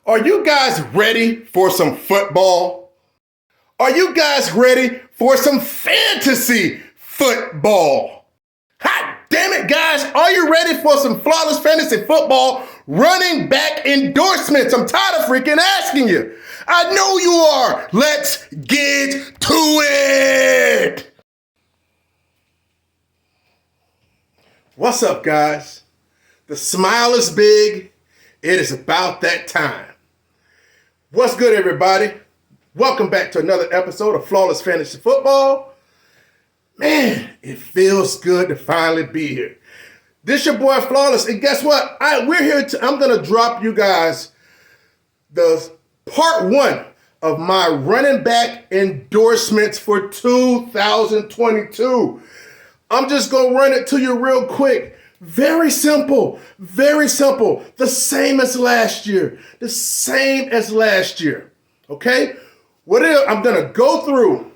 Are you guys ready for some football? Are you guys ready for some fantasy football? Hot damn it, guys. Are you ready for some flawless fantasy football running back endorsements? I'm tired of freaking asking you. I know you are. Let's get to it. What's up, guys? The smile is big. It is about that time. What's good, everybody? Welcome back to another episode of Flawless Fantasy Football. Man, it feels good to finally be here. This your boy Flawless, and guess what? We're here. I'm gonna drop you guys the part one of my running back endorsements for 2022. I'm just gonna run it to you real quick. Very simple, very simple. The same as last year. Okay? I'm gonna go through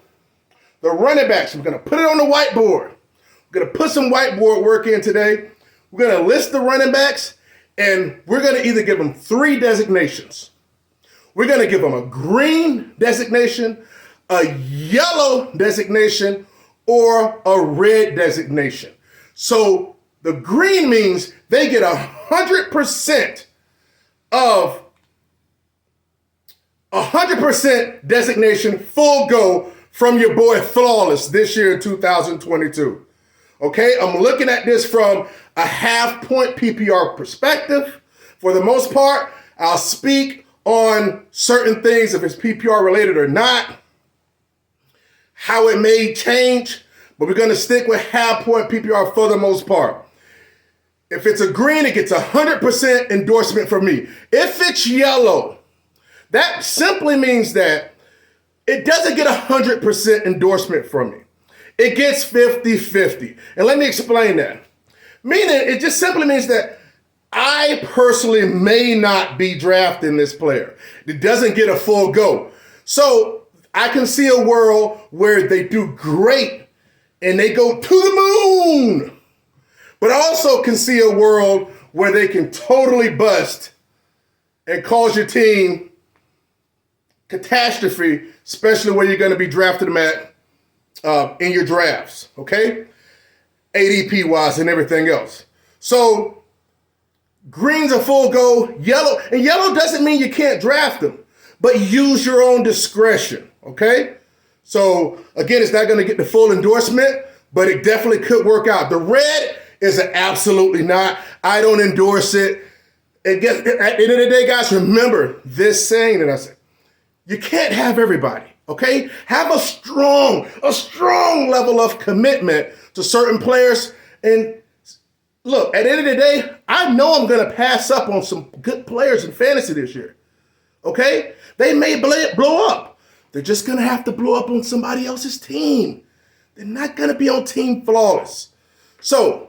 the running backs. I'm gonna put it on the whiteboard. I'm gonna put some whiteboard work in today. We're gonna list the running backs, and we're gonna either give them 3 designations. We're gonna give them a green designation, a yellow designation, or a red designation. So the green means they get 100% of 100% designation full go from your boy Flawless this year in 2022. Okay, I'm looking at this from a half-point PPR perspective. For the most part, I'll speak on certain things, if it's PPR related or not, how it may change, but we're going to stick with half-point PPR for the most part. If it's a green, it gets 100% endorsement from me. If it's yellow, that simply means that it doesn't get 100% endorsement from me. It gets 50-50. And let me explain that. Meaning, it just simply means that I personally may not be drafting this player. It doesn't get a full go. So I can see a world where they do great and they go to the moon. But I also can see a world where they can totally bust and cause your team catastrophe, especially where you're going to be drafting them at in your drafts, okay? ADP-wise and everything else. So green's a full go, yellow, and yellow doesn't mean you can't draft them, but use your own discretion, okay? So again, it's not going to get the full endorsement, but it definitely could work out. The red is an absolutely not. I don't endorse it. At the end of the day, guys, remember this saying that I said, you can't have everybody, okay? Have a strong level of commitment to certain players. And look, at the end of the day, I know I'm going to pass up on some good players in fantasy this year, okay? They may blow up. They're just going to have to blow up on somebody else's team. They're not going to be on Team Flawless. So,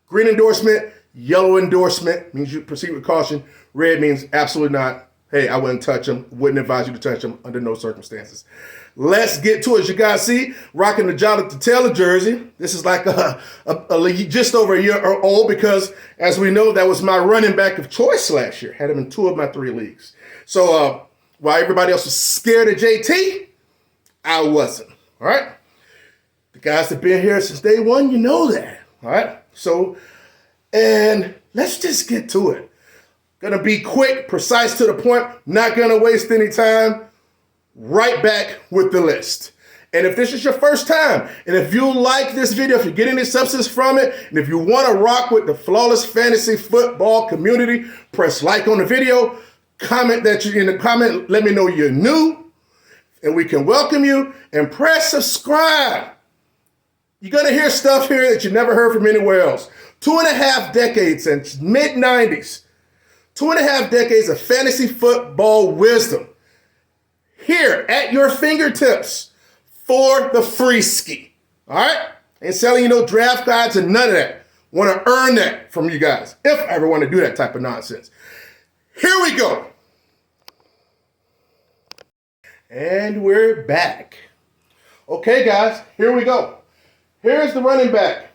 green endorsement, yellow endorsement means you proceed with caution. Red means absolutely not. Hey, I wouldn't touch them. Wouldn't advise you to touch them under no circumstances. Let's get to it. As you guys see, rocking the Jonathan Taylor jersey. This is like just over a year old because, as we know, that was my running back of choice last year. Had him in 2 of my 3 leagues. So while everybody else was scared of JT, I wasn't. All right? The guys that have been here since day one, you know that. All right? So, and let's just get to it. Gonna be quick, precise to the point, not gonna waste any time. Right back with the list. And if this is your first time, and if you like this video, if you're getting any substance from it, and if you wanna rock with the Flawless Fantasy Football community, press like on the video, comment that you're in the comment, let me know you're new, and we can welcome you, and press subscribe. You're going to hear stuff here that you never heard from anywhere else. 2.5 decades since mid-90s. 2.5 decades of fantasy football wisdom. Here at your fingertips for the free ski. All right? Ain't selling you no draft guides and none of that. Want to earn that from you guys if I ever want to do that type of nonsense. Here we go. And we're back. Okay, guys, here we go. Here's the running back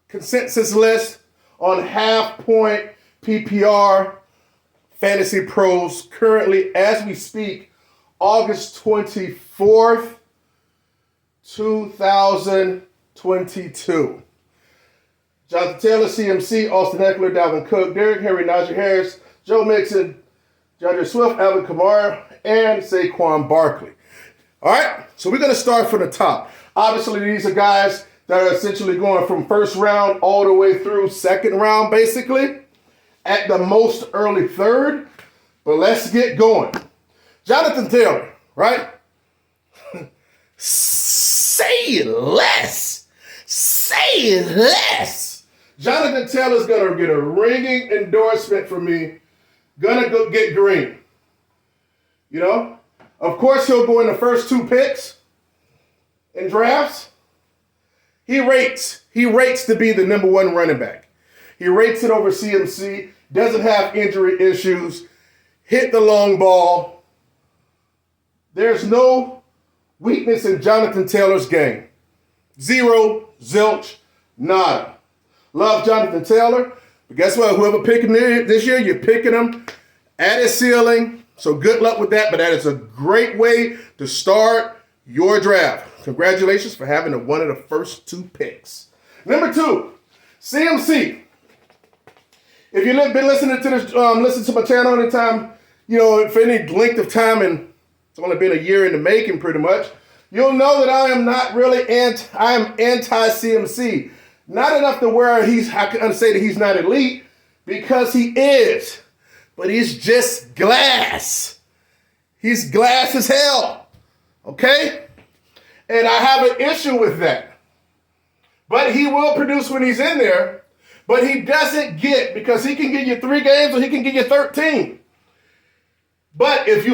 consensus list on half-point PPR Fantasy Pros currently, as we speak, August 24th, 2022. Jonathan Taylor, CMC, Austin Eckler, Dalvin Cook, Derrick Carey, Donja Harris, Joe Mixon, Deandra Swift, Alvin Kamara, and Saquon Barkley. All right, so we're going to start from the top. Obviously, these are guys that are essentially going from first round all the way through second round, basically, at the most early third. But let's get going. Jonathan Taylor, right? Say less. Say less. Jonathan Taylor's going to get a ringing endorsement from me. Gonna go get green. You know? Of course, he'll go in the first 2 picks in drafts. He rates to be the number 1 running back. He rates it over CMC. Doesn't have injury issues. Hit the long ball. There's no weakness in Jonathan Taylor's game. 0, zilch, nada. Love Jonathan Taylor. But guess what? Whoever picked him this year, you're picking him at his ceiling. So good luck with that. But that is a great way to start your draft. Congratulations for having one of the first 2 picks. Number 2, CMC. If you've been listening to this, listen to my channel anytime, for any length of time, and it's only been a year in the making pretty much, you'll know that I am not really I am anti-CMC. Not enough to where I can say that he's not elite, because he is. But he's just glass. He's glass as hell. Okay? And I have an issue with that. But he will produce when he's in there. But he doesn't because he can give you 3 games or he can give you 13. But if you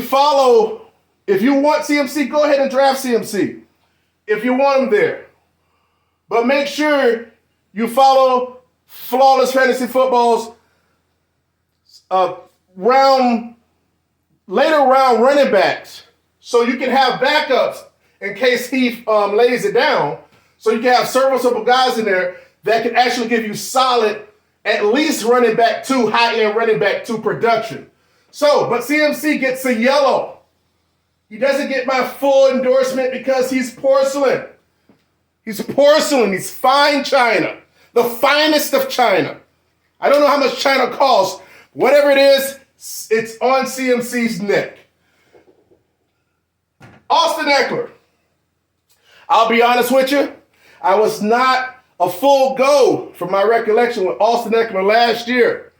want CMC, go ahead and draft CMC. If you want him there. But make sure you follow Flawless Fantasy Football's later round running backs, so you can have backups in case he lays it down. So you can have serviceable guys in there that can actually give you solid, at least running back 2, high-end running back 2 production. But CMC gets a yellow. He doesn't get my full endorsement because he's porcelain. He's porcelain. He's fine china. The finest of china. I don't know how much china costs. Whatever it is, it's on CMC's neck. Austin Eckler. I'll be honest with you. I was not a full go from my recollection with Austin Eckler last year.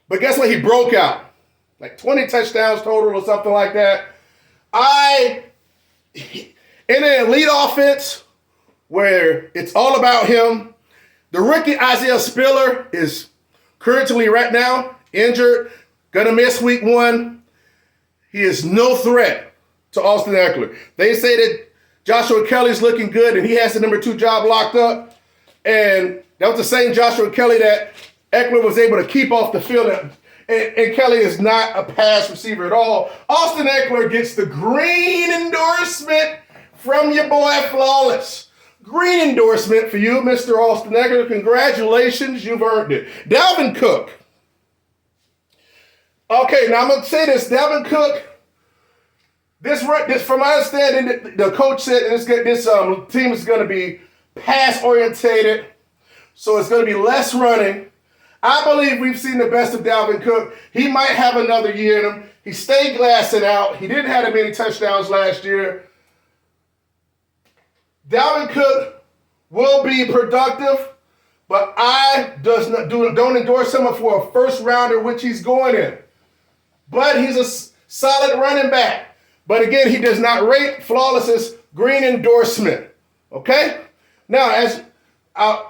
But guess what? He broke out. Like 20 touchdowns total or something like that. In an elite offense where it's all about him, the rookie Isaiah Spiller is currently right now injured, gonna miss week 1. He is no threat to Austin Eckler. They say that Joshua Kelly's looking good and he has the number 2 job locked up. And that was the same Joshua Kelly that Eckler was able to keep off the field. And Kelly is not a pass receiver at all. Austin Eckler gets the green endorsement from your boy Flawless. Green endorsement for you, Mr. Austin Eckler. Congratulations, you've earned it. Dalvin Cook. Okay, now I'm going to say this. Dalvin Cook, this from my understanding, the coach said this team is going to be pass-orientated, so it's going to be less running. I believe we've seen the best of Dalvin Cook. He might have another year in him. He stayed glassing out. He didn't have that many touchdowns last year. Dalvin Cook will be productive, but I don't endorse him for a first rounder, which he's going in. But he's a solid running back. But again, he does not rate Flawless's green endorsement. Okay? Now, as I'm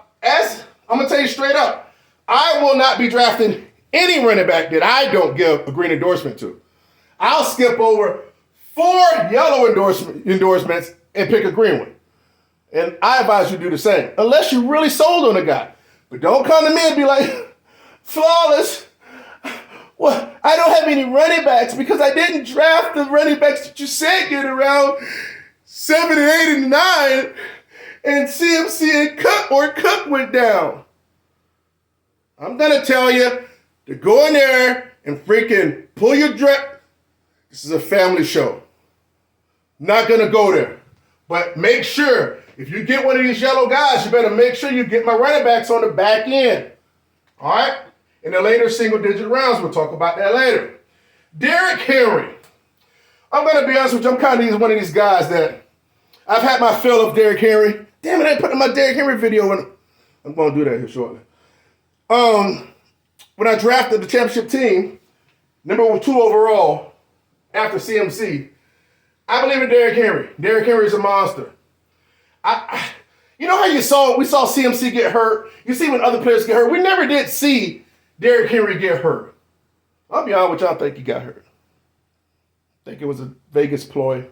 going to tell you straight up, I will not be drafting any running back that I don't give a green endorsement to. I'll skip over 4 yellow endorsements and pick a green one. And I advise you to do the same, unless you're really sold on a guy. But don't come to me and be like, Flawless, well, I don't have any running backs because I didn't draft the running backs that you said get around 7 and 8 and 9, and CMC and Cook went down. I'm going to tell you to go in there and freaking pull your dress. This is a family show. Not going to go there. But make sure, if you get one of these yellow guys, you better make sure you get my running backs on the back end. All right? In the later single-digit rounds, we'll talk about that later. Derrick Carey. I'm going to be honest with you, I'm kind of one of these guys that I've had my fill of Derrick Carey. Damn it, I ain't putting my Derrick Henry video in. I'm going to do that here shortly. When I drafted the championship team, number 2 overall, after CMC, I believe in Derrick Henry. Derrick Henry is a monster. You know how we saw CMC get hurt? You see when other players get hurt. We never did see Derrick Henry get hurt. I'll be honest with y'all, I think he got hurt. I think it was a Vegas ploy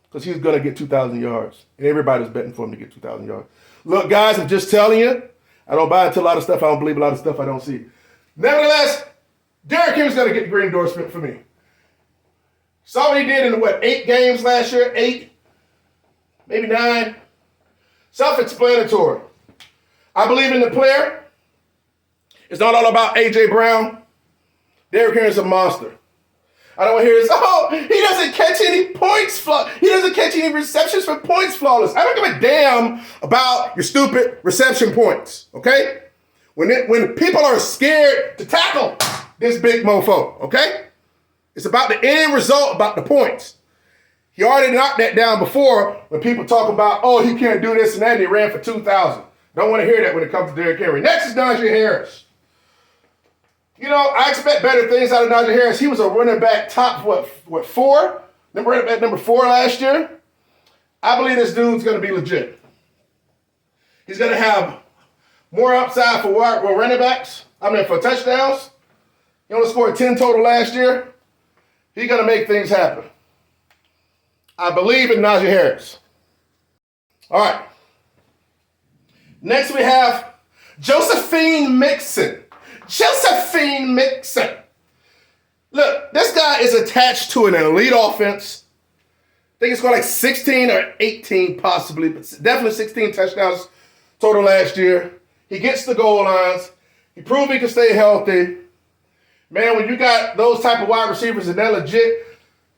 because he was going to get 2,000 yards. And everybody's betting for him to get 2,000 yards. Look, guys, I'm just telling you, I don't buy into a lot of stuff. I don't believe a lot of stuff I don't see. Nevertheless, Derrick Henry's going to get the green endorsement for me. Saw what he did in, 8 games last year? 8? Maybe 9? Self-explanatory. I believe in the player. It's not all about A.J. Brown. Derrick Henry's a monster. I don't want to hear this, he doesn't catch any points. He doesn't catch any receptions for points flawless. I don't give a damn about your stupid reception points, okay? When people are scared to tackle this big mofo, okay? It's about the end result, about the points. He already knocked that down before when people talk about, he can't do this and that, and he ran for 2,000. Don't want to hear that when it comes to Derrick Carey. Next is Donja Harris. You know, I expect better things out of Donja Harris. He was a running back top, 4? Running back number 4 last year. I believe this dude's going to be legit. He's going to have more upside for running backs. For touchdowns. He only scored 10 total last year. He's going to make things happen. I believe in Donja Harris. All right. Next we have Josephine Mixon. Look, this guy is attached to an elite offense. I think it's got like 16 or 18 possibly, but definitely 16 touchdowns total last year. He gets the goal lines. He proved he can stay healthy. Man, when you got those type of wide receivers and that legit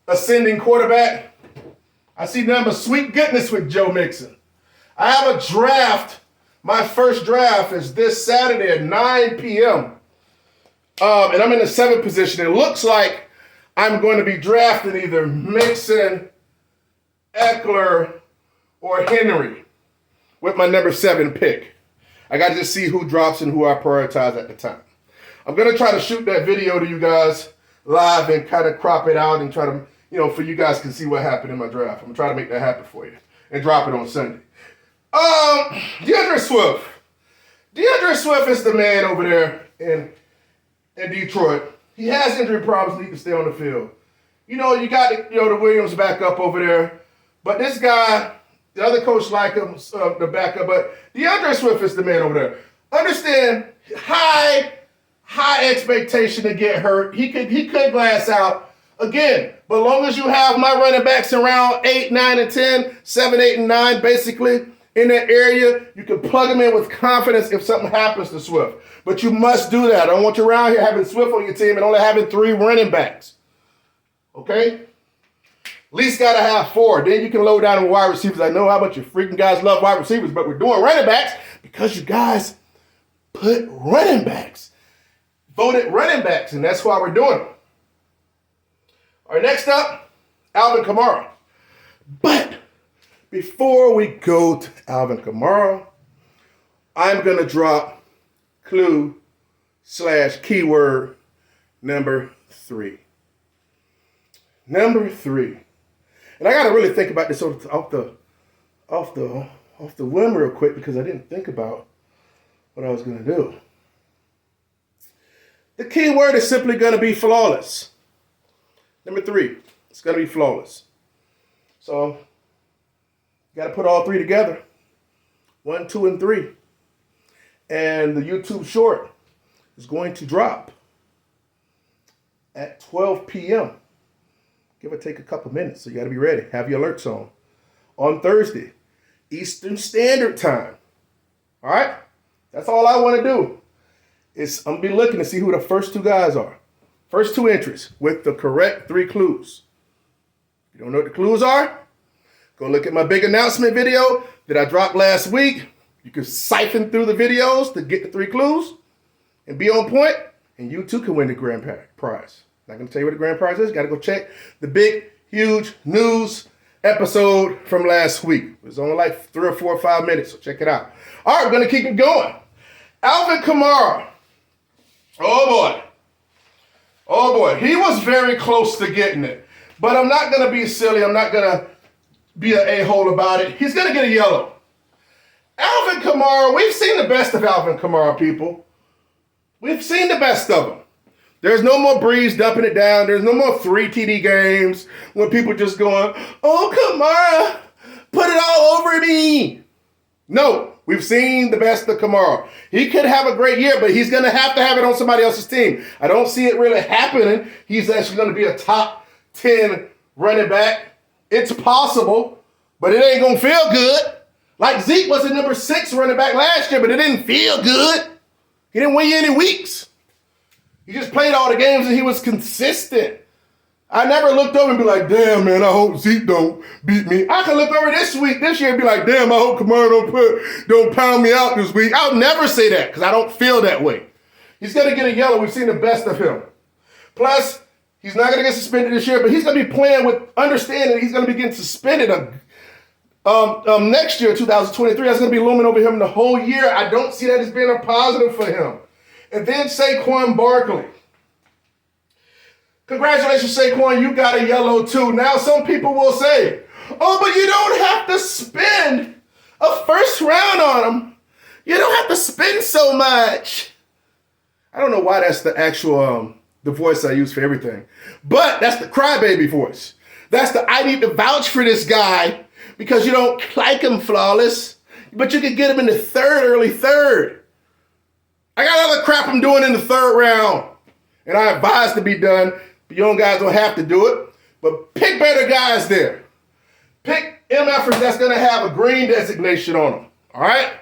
ascending quarterback, I see nothing but sweet goodness with Joe Mixon. I have a draft. My first draft is this Saturday at 9 p.m. And I'm in the 7th position. It looks like I'm going to be drafting either Mixon, Eckler, or Henry with my number 7 pick. I got to just see who drops and who I prioritize at the time. I'm going to try to shoot that video to you guys live and kind of crop it out and try to, for you guys can see what happened in my draft. I'm going to try to make that happen for you and drop it on Sunday. Deandra Swift. Deandra Swift is the man over there in Detroit. He has injury problems and he can stay on the field. You got the Williams back up over there. But this guy, the other coach like him, the backup, but Deandra Swift is the man over there. Understand, high expectation to get hurt. He could glass out again. But as long as you have my running backs around 8, 9, and 10, 7, 8, and 9, basically, in that area, you can plug them in with confidence if something happens to Swift. But you must do that. I don't want you around here having Swift on your team and only having 3 running backs. Okay? At least got to have 4. Then you can load down on wide receivers. I know how much you freaking guys love wide receivers, but we're doing running backs because you guys put running backs. Voted running backs, and that's why we're doing it. All right, next up, Alvin Kamara. But before we go to Alvin Kamara, I'm going to drop clue/keyword number 3. Number 3. And I got to really think about this off the whim real quick because I didn't think about what I was going to do. The key word is simply going to be flawless. Number 3, it's going to be flawless. So, you got to put all 3 together. 1, 2, and 3. And the YouTube short is going to drop at 12 p.m. Give or take a couple minutes, so you got to be ready. Have your alerts on Thursday, Eastern Standard Time. All right? That's all I want to do. I'm going to be looking to see who the first 2 guys are. First two entries with the correct 3 clues. If you don't know what the clues are, go look at my big announcement video that I dropped last week. You can siphon through the videos to get the 3 clues and be on point, and you too can win the grand prize. Not going to tell you what the grand prize is. Got to go check the big, huge news episode from last week. It was only like 3 or 4 or 5 minutes, so check it out. All right, we're going to keep it going. Alvin Kamara. Oh, boy. Oh, boy. He was very close to getting it. But I'm not going to be silly. I'm not going to be an a-hole about it. He's going to get a yellow. Alvin Kamara, we've seen the best of Alvin Kamara, people. We've seen the best of him. There's no more Breeze dumping it down. There's no more 3 TD games when people just going, oh, Kamara, put it all over me. No, we've seen the best of Kamara. He could have a great year, but he's going to have it on somebody else's team. I don't see it really happening. He's actually going to be a top 10 running back. It's possible, but it ain't going to feel good. Like Zeke was the number 6 running back last year, but it didn't feel good. He didn't win you any weeks. He just played all the games and he was consistent. I never looked over and be like, damn, man, I hope Zeke don't beat me. I can look over this year and be like, damn, I hope Kamara don't pound me out this week. I'll never say that because I don't feel that way. He's going to get a yellow. We've seen the best of him. Plus, he's not going to get suspended this year, but he's going to be playing with understanding he's going to be getting suspended next year, 2023. That's going to be looming over him the whole year. I don't see that as being a positive for him. And then Saquon Barkley. Congratulations, Saquon. You got a yellow too. Now some people will say, oh, but you don't have to spend a first round on him. You don't have to spend so much. I don't know why that's the actual the voice I use for everything. But that's the crybaby voice. That's the I need to vouch for this guy because you don't like him, Flawless. But you could get him in the early third. I got other crap I'm doing in the 3rd round. And I advise to be done. But you guys don't have to do it. But pick better guys there. Pick MFers that's going to have a green designation on them. All right?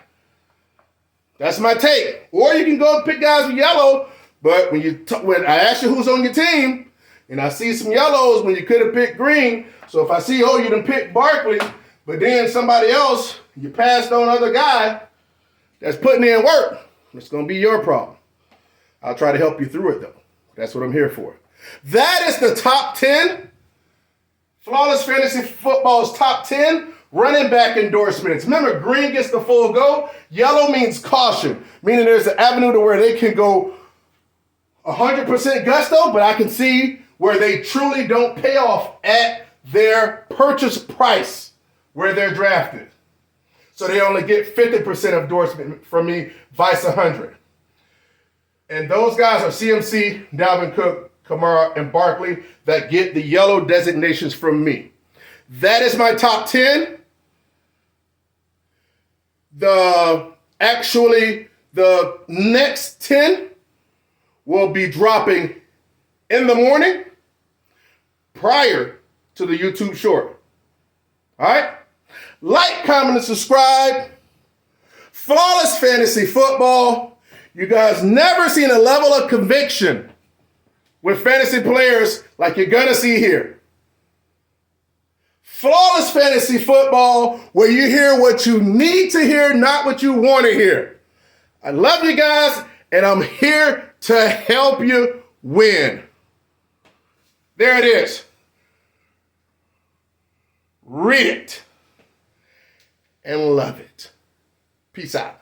That's my take. Or you can go and pick guys with yellow. But when I ask you who's on your team, and I see some yellows when you could have picked green. So if I see, you done picked Barkley, but then somebody else, you passed on other guy that's putting in work, it's going to be your problem. I'll try to help you through it, though. That's what I'm here for. That is the top 10. Flawless Fantasy Football's top 10 running back endorsements. Remember, green gets the full go. Yellow means caution, meaning there's an avenue to where they can go 100% gusto, but I can see where they truly don't pay off at their purchase price where they're drafted. So they only get 50% endorsement from me, vice 100. And those guys are CMC, Dalvin Cook, Kamara, and Barkley that get the yellow designations from me. That is my top 10. The next 10 will be dropping in the morning prior to the YouTube short. All right? Like, comment, and subscribe. Flawless Fantasy Football. You guys never seen a level of conviction with fantasy players like you're going to see here. Flawless Fantasy Football, where you hear what you need to hear, not what you want to hear. I love you guys, and I'm here to help you win. There it is. Read it and love it. Peace out.